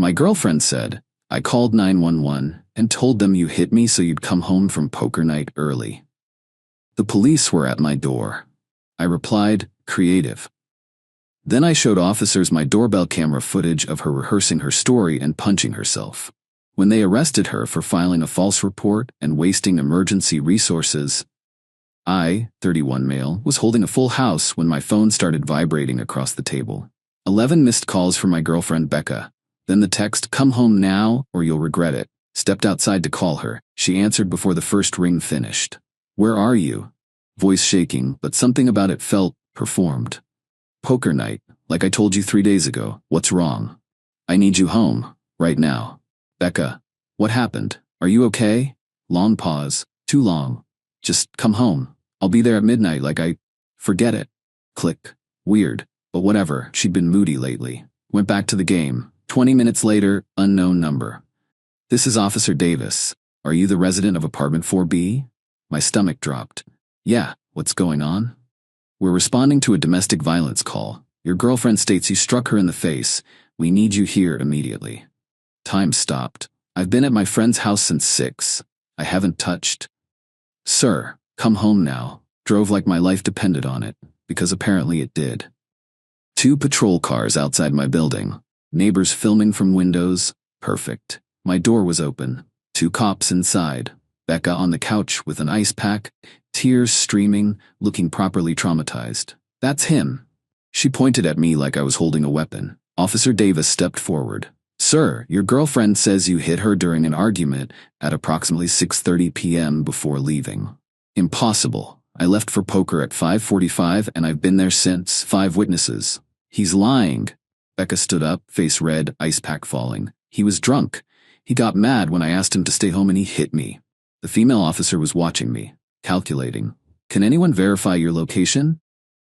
My girlfriend said, I called 911 and told them you hit me so you'd come home from poker night early. The police were at my door. I replied, creative. Then I showed officers my doorbell camera footage of her rehearsing her story and punching herself. When they arrested her for filing a false report and wasting emergency resources, I, 31 male, was holding a full house when my phone started vibrating across the table. 11 missed calls from my girlfriend Becca. Then the text, come home now or you'll regret it. Stepped outside to call her. She answered before the first ring finished. Where are you? Voice shaking, but something about it felt performed. Poker night, like I told you 3 days ago. What's wrong? I need you home, right now. Becca, what happened? Are you okay? Long pause. Too long. Just come home. I'll be there at midnight like I... Forget it. Click. Weird, but whatever. She'd been moody lately. Went back to the game. 20 minutes later, unknown number. This is Officer Davis. Are you the resident of apartment 4B? My stomach dropped. Yeah, what's going on? We're responding to a domestic violence call. Your girlfriend states you struck her in the face. We need you here immediately. Time stopped. I've been at my friend's house since 6. I haven't touched. Sir, come home now. Drove like my life depended on it, because apparently it did. 2 patrol cars outside my building. Neighbors filming from windows. Perfect. My door was open. 2 cops inside. Becca on the couch with an ice pack, tears streaming, looking properly traumatized. That's him. She pointed at me like I was holding a weapon. Officer Davis stepped forward. Sir, your girlfriend says you hit her during an argument at approximately 6:30 p.m. before leaving. Impossible. I left for poker at 5:45 and I've been there since. 5 witnesses. He's lying. Becca stood up, face red, ice pack falling. He was drunk. He got mad when I asked him to stay home and he hit me. The female officer was watching me, calculating. Can anyone verify your location?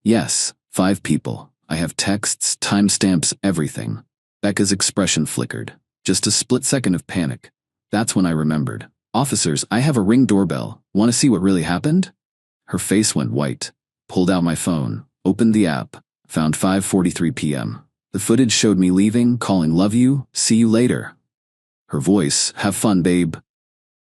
Yes, 5 people. I have texts, timestamps, everything. Becca's expression flickered. Just a split second of panic. That's when I remembered. Officers, I have a Ring doorbell. Want to see what really happened? Her face went white. Pulled out my phone, opened the app, found 5:43 p.m. The footage showed me leaving, calling love you, see you later. Her voice, have fun, babe.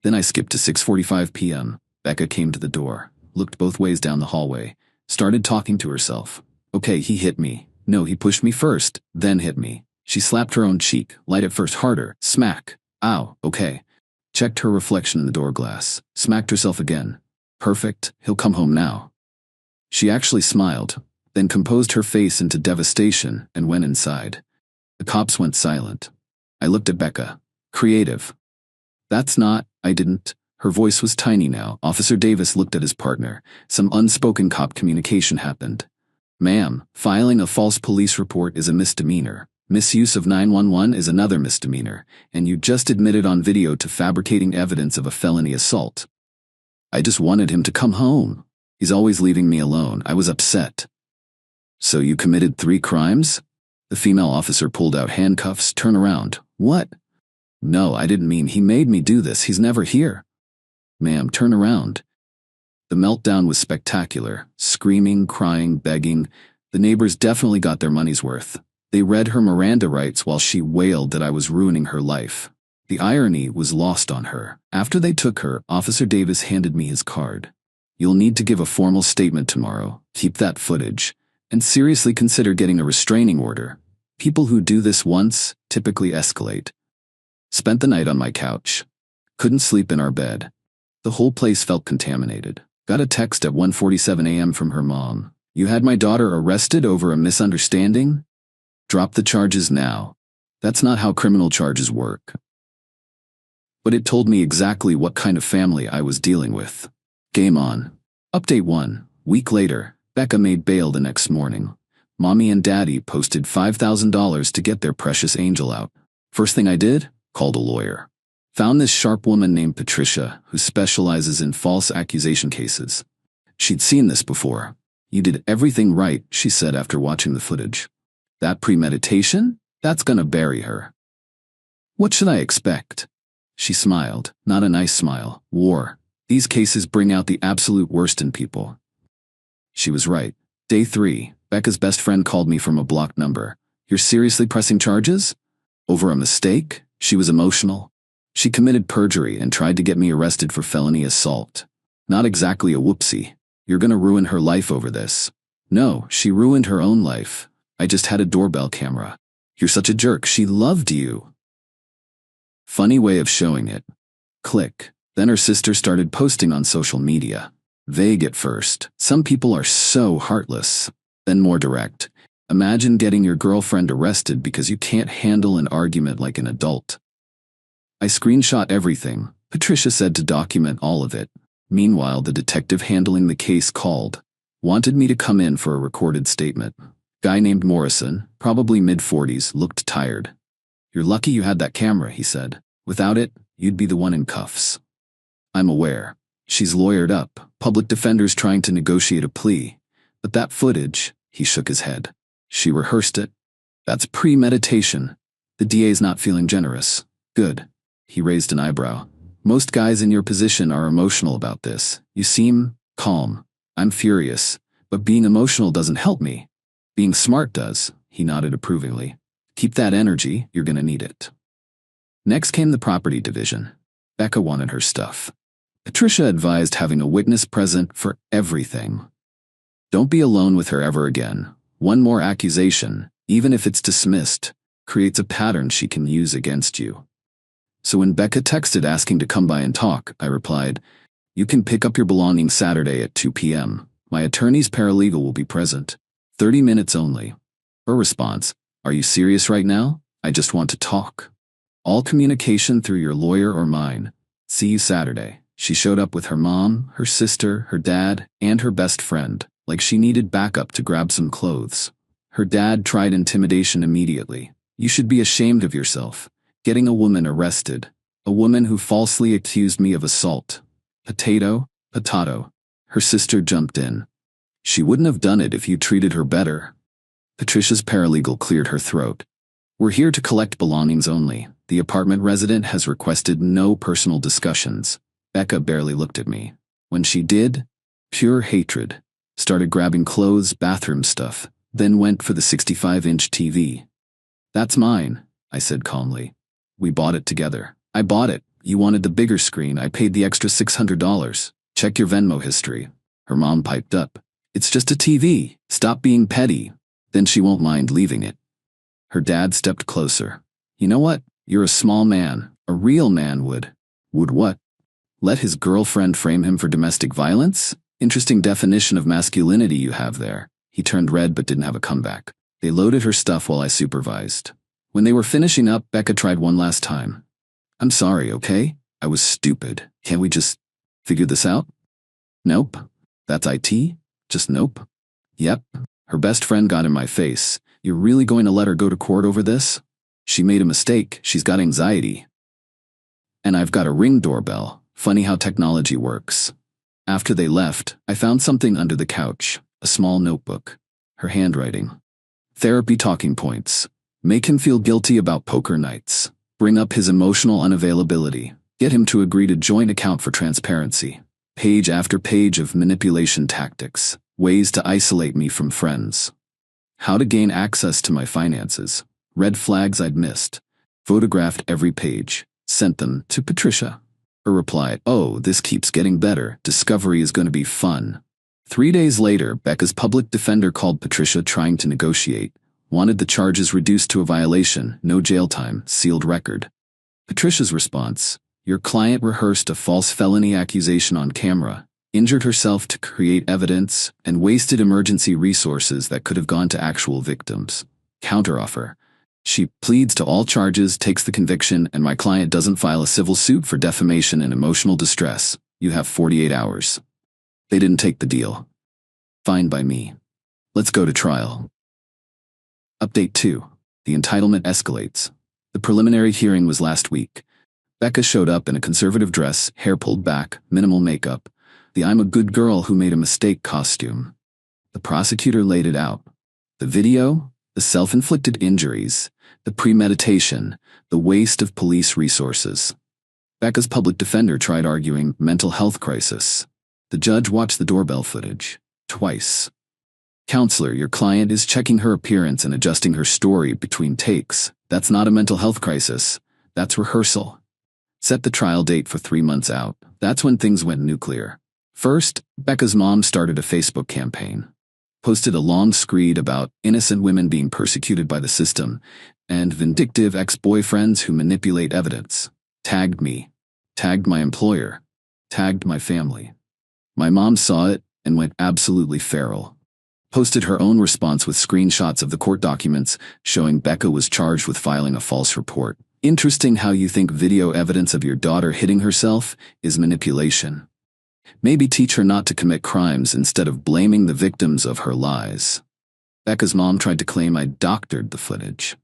Then I skipped to 6:45 p.m. Becca came to the door, looked both ways down the hallway, started talking to herself. Okay, he hit me. No, he pushed me first, then hit me. She slapped her own cheek, light at first harder, smack. Ow, okay. Checked her reflection in the door glass, smacked herself again. Perfect, he'll come home now. She actually smiled, then composed her face into devastation and went inside. The cops went silent. I looked at Becca. Creative. That's not, I didn't. Her voice was tiny now. Officer Davis looked at his partner. Some unspoken cop communication happened. Ma'am, filing a false police report is a misdemeanor. Misuse of 911 is another misdemeanor, and you just admitted on video to fabricating evidence of a felony assault. I just wanted him to come home. He's always leaving me alone. I was upset. So you committed 3 crimes? The female officer pulled out handcuffs. Turn around. What? No, I didn't mean he made me do this. He's never here. Ma'am, turn around. The meltdown was spectacular. Screaming, crying, begging. The neighbors definitely got their money's worth. They read her Miranda rights while she wailed that I was ruining her life. The irony was lost on her. After they took her, Officer Davis handed me his card. You'll need to give a formal statement tomorrow. Keep that footage. And seriously consider getting a restraining order. People who do this once typically escalate. Spent the night on my couch. Couldn't sleep in our bed. The whole place felt contaminated. Got a text at 1:47 a.m. from her mom. You had my daughter arrested over a misunderstanding? Drop the charges now. That's not how criminal charges work. But it told me exactly what kind of family I was dealing with. Game on. Update 1. Week later, Becca made bail the next morning. Mommy and Daddy posted $5,000 to get their precious angel out. First thing I did? Called a lawyer. Found this sharp woman named Patricia, who specializes in false accusation cases. She'd seen this before. You did everything right, she said after watching the footage. That premeditation? That's gonna bury her. What should I expect? She smiled, not a nice smile. War. These cases bring out the absolute worst in people. She was right. Day 3, Becca's best friend called me from a blocked number. You're seriously pressing charges? Over a mistake? She was emotional. She committed perjury and tried to get me arrested for felony assault. Not exactly a whoopsie. You're gonna ruin her life over this. No, she ruined her own life. I just had a doorbell camera. You're such a jerk. She loved you. Funny way of showing it. Click. Then her sister started posting on social media. Vague at first. Some people are so heartless. Then more direct. Imagine getting your girlfriend arrested because you can't handle an argument like an adult. I screenshot everything. Patricia said to document all of it. Meanwhile, the detective handling the case called. Wanted me to come in for a recorded statement. Guy named Morrison, probably mid-40s, looked tired. You're lucky you had that camera, he said. Without it, you'd be the one in cuffs. I'm aware. She's lawyered up. Public defender's trying to negotiate a plea. But that footage, he shook his head. She rehearsed it. That's premeditation. The DA's not feeling generous. Good. He raised an eyebrow. Most guys in your position are emotional about this. You seem calm. I'm furious. But being emotional doesn't help me. Being smart does, he nodded approvingly. Keep that energy, you're gonna need it. Next came the property division. Becca wanted her stuff. Patricia advised having a witness present for everything. Don't be alone with her ever again. One more accusation, even if it's dismissed, creates a pattern she can use against you. So when Becca texted asking to come by and talk, I replied, you can pick up your belongings Saturday at 2 p.m. My attorney's paralegal will be present. 30 minutes only. Her response, are you serious right now? I just want to talk. All communication through your lawyer or mine. See you Saturday. She showed up with her mom, her sister, her dad, and her best friend, like she needed backup to grab some clothes. Her dad tried intimidation immediately. You should be ashamed of yourself. Getting a woman arrested. A woman who falsely accused me of assault. Potato. Her sister jumped in. She wouldn't have done it if you treated her better. Patricia's paralegal cleared her throat. We're here to collect belongings only. The apartment resident has requested no personal discussions. Becca barely looked at me. When she did, pure hatred. Started grabbing clothes, bathroom stuff, then went for the 65-inch TV. That's mine, I said calmly. We bought it together. I bought it. You wanted the bigger screen. I paid the extra $600. Check your Venmo history. Her mom piped up. It's just a TV. Stop being petty. Then she won't mind leaving it. Her dad stepped closer. You know what? You're a small man. A real man would. Would what? Let his girlfriend frame him for domestic violence? Interesting definition of masculinity you have there. He turned red but didn't have a comeback. They loaded her stuff while I supervised. When they were finishing up, Becca tried one last time. I'm sorry, okay? I was stupid. Can't we just figure this out? Nope. That's IT? Just nope. Yep. Her best friend got in my face. You're really going to let her go to court over this? She made a mistake. She's got anxiety. And I've got a Ring doorbell. Funny how technology works. After they left, I found something under the couch, a small notebook. Her handwriting. Therapy talking points. Make him feel guilty about poker nights. Bring up his emotional unavailability. Get him to agree to joint account for transparency. Page after page of manipulation tactics. Ways to isolate me from friends. How to gain access to my finances. Red flags I'd missed. Photographed every page. Sent them to Patricia. Her reply, oh, this keeps getting better. Discovery is going to be fun. 3 days later, Becca's public defender called Patricia trying to negotiate. Wanted the charges reduced to a violation, no jail time, sealed record. Patricia's response, your client rehearsed a false felony accusation on camera, injured herself to create evidence, and wasted emergency resources that could have gone to actual victims. Counteroffer. She pleads to all charges, takes the conviction, and my client doesn't file a civil suit for defamation and emotional distress. You have 48 hours. They didn't take the deal. Fine by me. Let's go to trial. Update 2. The entitlement escalates. The preliminary hearing was last week. Becca showed up in a conservative dress, hair pulled back, minimal makeup. The I'm a good girl who made a mistake costume. The prosecutor laid it out. The video, the self-inflicted injuries, the premeditation, the waste of police resources. Becca's public defender tried arguing mental health crisis. The judge watched the doorbell footage. Twice. Counselor, your client is checking her appearance and adjusting her story between takes. That's not a mental health crisis. That's rehearsal. Set the trial date for 3 months out. That's when things went nuclear. First, Becca's mom started a Facebook campaign. Posted a long screed about innocent women being persecuted by the system and vindictive ex-boyfriends who manipulate evidence. Tagged me. Tagged my employer. Tagged my family. My mom saw it and went absolutely feral. Posted her own response with screenshots of the court documents showing Becca was charged with filing a false report. Interesting how you think video evidence of your daughter hitting herself is manipulation. Maybe teach her not to commit crimes instead of blaming the victims of her lies. Becca's mom tried to claim I doctored the footage.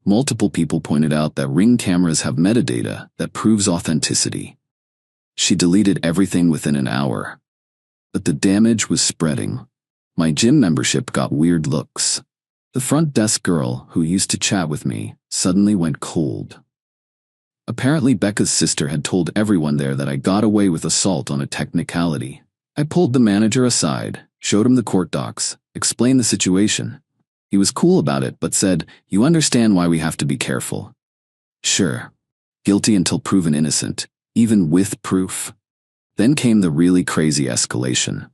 Multiple people pointed out that Ring cameras have metadata that proves authenticity. She deleted everything within an hour. But the damage was spreading. My gym membership got weird looks. The front desk girl who used to chat with me suddenly went cold. Apparently Becca's sister had told everyone there that I got away with assault on a technicality. I pulled the manager aside, showed him the court docs, explained the situation. He was cool about it but said, "You understand why we have to be careful." Sure. Guilty until proven innocent, even with proof. Then came the really crazy escalation.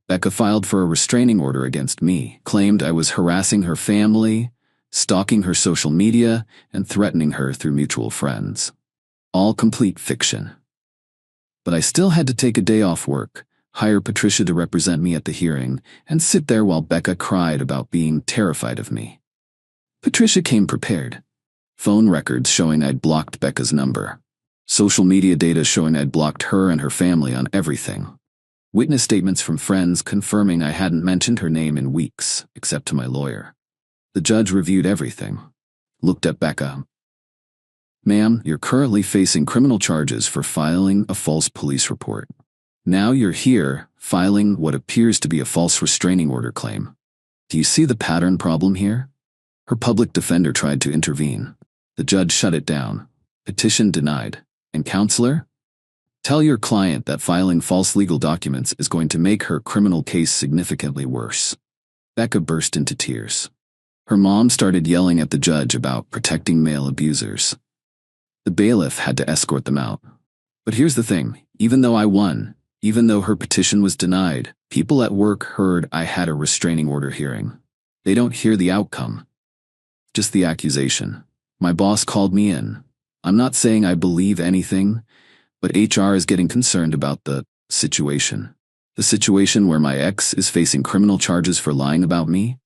Becca filed for a restraining order against me, claimed I was harassing her family, stalking her social media, and threatening her through mutual friends. All complete fiction. But I still had to take a day off work, hire Patricia to represent me at the hearing, and sit there while Becca cried about being terrified of me. Patricia came prepared. Phone records showing I'd blocked Becca's number. Social media data showing I'd blocked her and her family on everything. Witness statements from friends confirming I hadn't mentioned her name in weeks, except to my lawyer. The judge reviewed everything. Looked at Becca. "Ma'am, you're currently facing criminal charges for filing a false police report. Now you're here, filing what appears to be a false restraining order claim. Do you see the pattern problem here?" Her public defender tried to intervene. The judge shut it down. Petition denied. And counselor? Tell your client that filing false legal documents is going to make her criminal case significantly worse. Becca burst into tears. Her mom started yelling at the judge about protecting male abusers. The bailiff had to escort them out. But here's the thing, even though I won, even though her petition was denied, people at work heard I had a restraining order hearing. They don't hear the outcome. Just the accusation. My boss called me in. I'm not saying I believe anything, but HR is getting concerned about the situation. The situation where my ex is facing criminal charges for lying about me?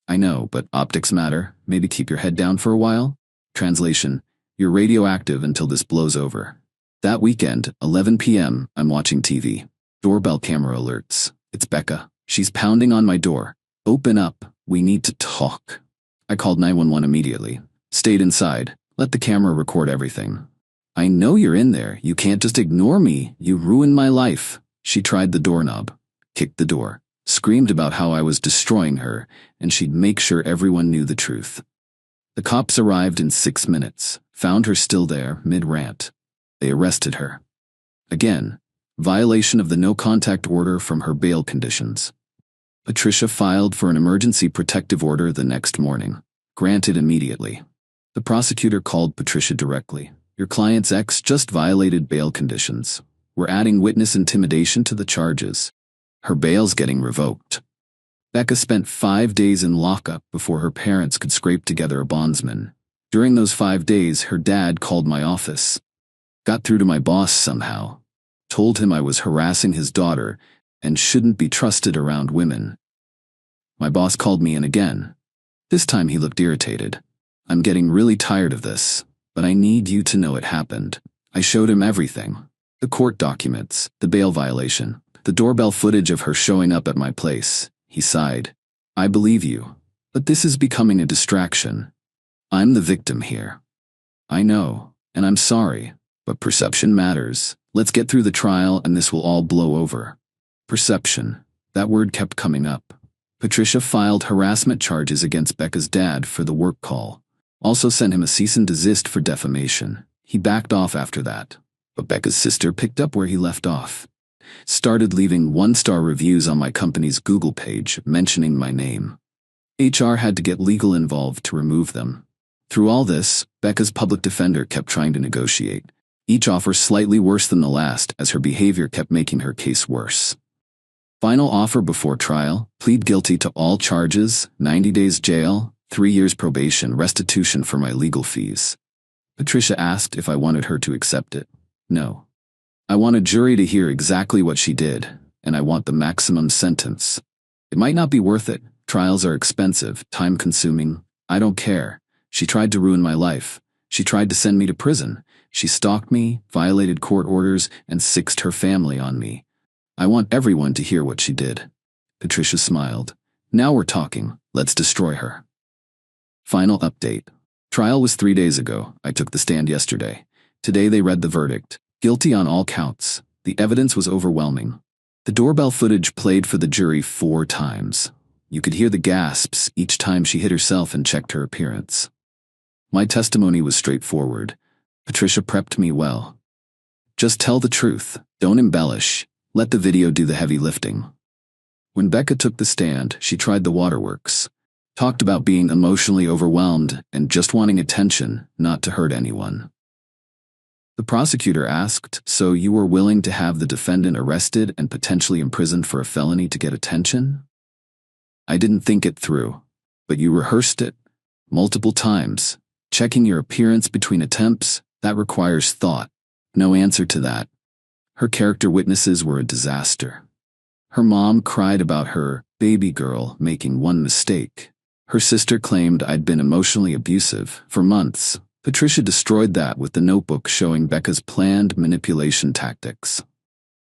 I know, but optics matter. Maybe keep your head down for a while? Translation: you're radioactive until this blows over. That weekend, 11 p.m., I'm watching TV. Doorbell camera alerts. It's Becca. She's pounding on my door. "Open up. We need to talk." I called 911 immediately. Stayed inside. Let the camera record everything. "I know you're in there. You can't just ignore me. You ruined my life." She tried the doorknob, kicked the door, screamed about how I was destroying her, and she'd make sure everyone knew the truth. The cops arrived in 6 minutes, found her still there, mid-rant. They arrested her. Again, violation of the no-contact order from her bail conditions. Patricia filed for an emergency protective order the next morning, granted immediately. The prosecutor called Patricia directly. "Your client's ex just violated bail conditions. We're adding witness intimidation to the charges. Her bail's getting revoked." Becca spent 5 days in lockup before her parents could scrape together a bondsman. During those 5 days, her dad called my office. Got through to my boss somehow. Told him I was harassing his daughter and shouldn't be trusted around women. My boss called me in again. This time he looked irritated. "I'm getting really tired of this, but I need you to know it happened." I showed him everything. The court documents, the bail violation, the doorbell footage of her showing up at my place. He sighed. "I believe you, but this is becoming a distraction. I'm the victim here. I know, and I'm sorry, but perception matters. Let's get through the trial and this will all blow over." Perception. That word kept coming up. Patricia filed harassment charges against Becca's dad for the work call. Also sent him a cease and desist for defamation. He backed off after that. But Becca's sister picked up where he left off. Started leaving 1-star reviews on my company's Google page mentioning my name. HR had to get legal involved to remove them. Through all this, Becca's public defender kept trying to negotiate, each offer slightly worse than the last as her behavior kept making her case worse. Final offer before trial: plead guilty to all charges, 90 days jail, 3 years probation, restitution for my legal fees. Patricia asked if I wanted her to accept it. No. I want a jury to hear exactly what she did, and I want the maximum sentence. It might not be worth it. Trials are expensive, time-consuming. I don't care. She tried to ruin my life. She tried to send me to prison. She stalked me, violated court orders, and sixed her family on me. I want everyone to hear what she did. Patricia smiled. Now we're talking. Let's destroy her. Final update. Trial was 3 days ago. I took the stand yesterday. Today they read the verdict. Guilty on all counts. The evidence was overwhelming. The doorbell footage played for the jury 4 times. You could hear the gasps each time she hit herself and checked her appearance. My testimony was straightforward. Patricia prepped me well. Just tell the truth. Don't embellish. Let the video do the heavy lifting. When Becca took the stand, she tried the waterworks. Talked about being emotionally overwhelmed and just wanting attention, not to hurt anyone. The prosecutor asked, "So you were willing to have the defendant arrested and potentially imprisoned for a felony to get attention?" I didn't think it through. But you rehearsed it? Multiple times. Checking your appearance between attempts, that requires thought. No answer to that. Her character witnesses were a disaster. Her mom cried about her baby girl making one mistake. Her sister claimed I'd been emotionally abusive for months. Patricia destroyed that with the notebook showing Becca's planned manipulation tactics.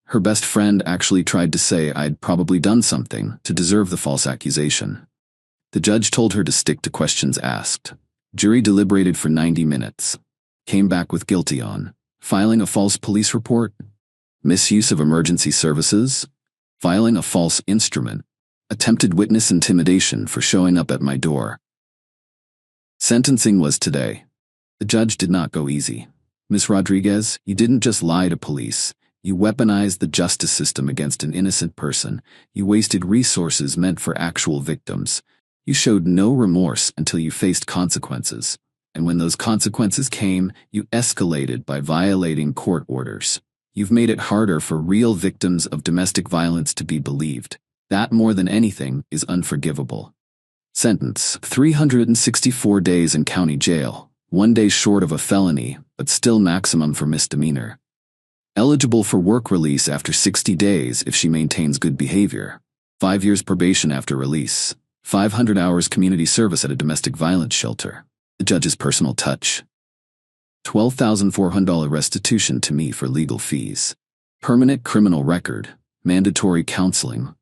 Her best friend actually tried to say I'd probably done something to deserve the false accusation. The judge told her to stick to questions asked. Jury deliberated for 90 minutes. Came back with guilty on filing a false police report, misuse of emergency services, filing a false instrument, attempted witness intimidation for showing up at my door. Sentencing was today. The judge did not go easy. Ms. Rodriguez, you didn't just lie to police. You weaponized the justice system against an innocent person. You wasted resources meant for actual victims. You showed no remorse until you faced consequences. And when those consequences came, you escalated by violating court orders. You've made it harder for real victims of domestic violence to be believed. That, more than anything, is unforgivable. Sentence: 364 days in county jail, 1 day short of a felony, but still maximum for misdemeanor. Eligible for work release after 60 days if she maintains good behavior. 5 years probation after release. 500 hours community service at a domestic violence shelter. The judge's personal touch. $12,400 restitution to me for legal fees. Permanent criminal record. Mandatory counseling.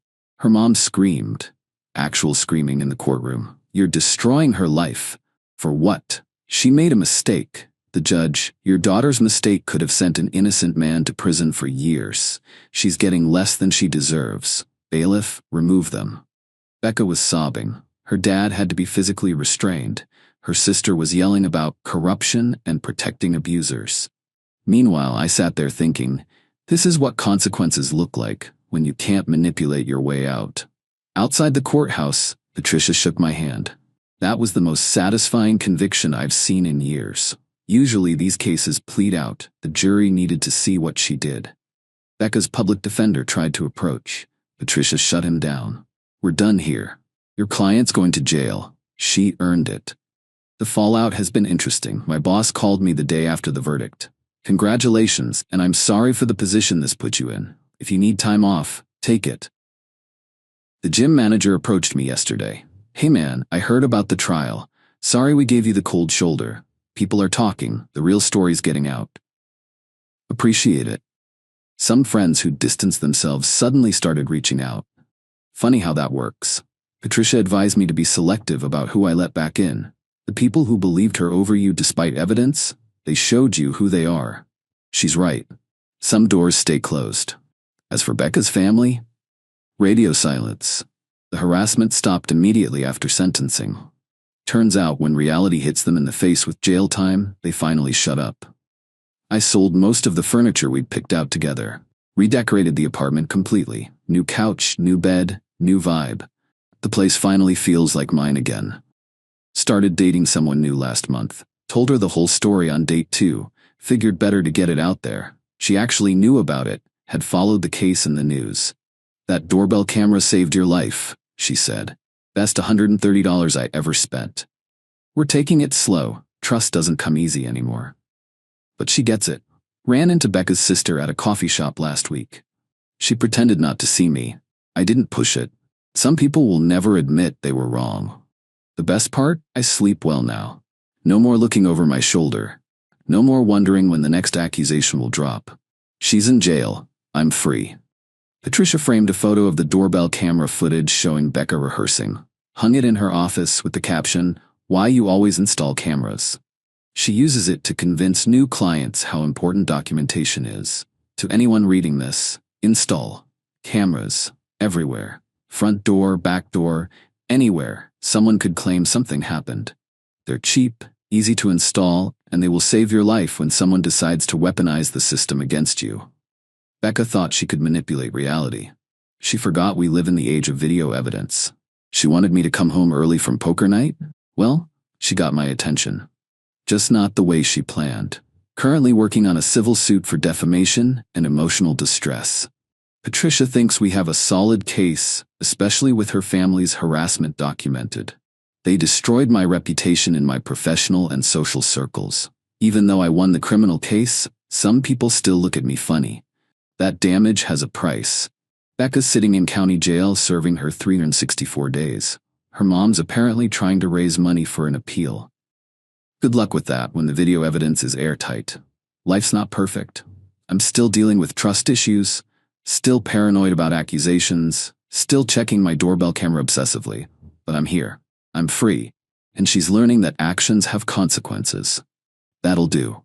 Her mom screamed. Actual screaming in the courtroom. You're destroying her life. For what? She made a mistake. The judge: your daughter's mistake could have sent an innocent man to prison for years. She's getting less than she deserves. Bailiff, remove them. Becca was sobbing. Her dad had to be physically restrained. Her sister was yelling about corruption and protecting abusers. Meanwhile, I sat there thinking, this is what consequences look like when you can't manipulate your way out. Outside the courthouse, Patricia shook my hand. That was the most satisfying conviction I've seen in years. Usually these cases plead out. The jury needed to see what she did. Becca's public defender tried to approach. Patricia shut him down. We're done here. Your client's going to jail. She earned it. The fallout has been interesting. My boss called me the day after the verdict. Congratulations, and I'm sorry for the position this put you in. If you need time off, take it. The gym manager approached me yesterday. Hey man, I heard about the trial. Sorry we gave you the cold shoulder. People are talking. The real story's getting out. Appreciate it. Some friends who distanced themselves suddenly started reaching out. Funny how that works. Patricia advised me to be selective about who I let back in. The people who believed her over you despite evidence, they showed you who they are. She's right. Some doors stay closed. As for Becca's family, radio silence. The harassment stopped immediately after sentencing. Turns out when reality hits them in the face with jail time, they finally shut up. I sold most of the furniture we'd picked out together. Redecorated the apartment completely. New couch, new bed, new vibe. The place finally feels like mine again. Started dating someone new last month. Told her the whole story on date 2. Figured better to get it out there. She actually knew about it, had followed the case in the news. That doorbell camera saved your life, she said. Best $130 I ever spent. We're taking it slow. Trust doesn't come easy anymore. But she gets it. Ran into Becca's sister at a coffee shop last week. She pretended not to see me. I didn't push it. Some people will never admit they were wrong. The best part? I sleep well now. No more looking over my shoulder. No more wondering when the next accusation will drop. She's in jail. I'm free. Patricia framed a photo of the doorbell camera footage showing Becca rehearsing. Hung it in her office with the caption, "Why you always install cameras." She uses it to convince new clients how important documentation is. To anyone reading this, install cameras everywhere. Front door, back door, anywhere. Someone could claim something happened. They're cheap, easy to install, and they will save your life when someone decides to weaponize the system against you. Becca thought she could manipulate reality. She forgot we live in the age of video evidence. She wanted me to come home early from poker night? Well, she got my attention. Just not the way she planned. Currently working on a civil suit for defamation and emotional distress. Patricia thinks we have a solid case, especially with her family's harassment documented. They destroyed my reputation in my professional and social circles. Even though I won the criminal case, some people still look at me funny. That damage has a price. Becca's sitting in county jail serving her 364 days. Her mom's apparently trying to raise money for an appeal. Good luck with that when the video evidence is airtight. Life's not perfect. I'm still dealing with trust issues, still paranoid about accusations, still checking my doorbell camera obsessively. But I'm here. I'm free. And she's learning that actions have consequences. That'll do.